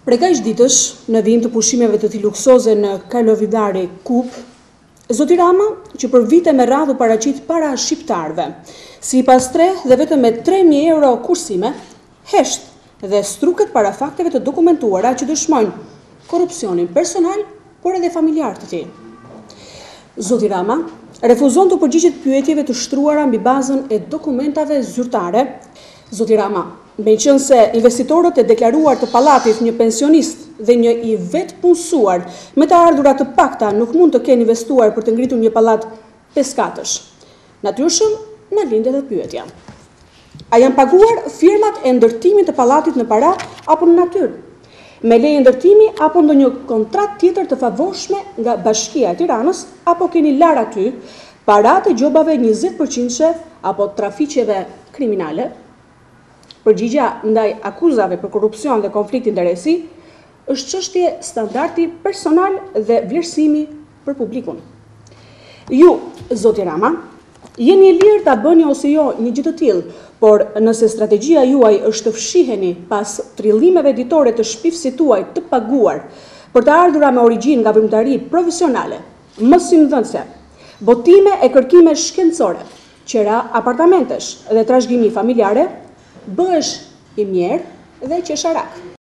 Prej kaq ditësh, në vijim të pushimeve të tij luksoze në Karlovidari Kup, zoti Rama, që për vite me radhë u paraqit para shqiptarëve, sipas 3 dhe vetëm me 3.000 euro kursime, hesht dhe struket para fakteve të dokumentuara që dëshmojnë korrupsionin personal, por edhe familjar të tij. Zoti Rama refuzon të përgjigjet pyetjeve të shtruara mbi bazën e dokumentave zyrtare. Zoti Rama, meqense investitorët e deklaruar të pallatit, një pensionist dhe një i vetë punësuar me të ardhurat të pakta, nuk mund të kenë investuar për të ngritur një pallat 5 katësh. Natyrshëm, na lind edhe pyetja: a janë paguar firmat e ndërtimit të pallatit në para apo në natyrë? Me leje ndërtimi apo ndonjë kontratë tjetër të favorshme nga Bashkia e Tiranës, apo keni larë aty paratë e gjobave 20% apo trafiqeve kriminale? Përgjigja ndaj akuzave për korrupsion dhe konflikt interesi është çështje standardi personal dhe vlerësimi për publikun. Ju, zoti Rama, jeni i lirë ta bëni ose jo një gjë të tillë, por nëse strategjia juaj është të fshiheni pas trillimeve ditore të shpifësit tuaj të paguar për të ardhura me origjinë nga veprimtari profesionale, mësimdhënëse, botime e kërkime shkencore, qera apartamentesh dhe trashëgimi familjare, bëhesh i mjerë dhe qesharak.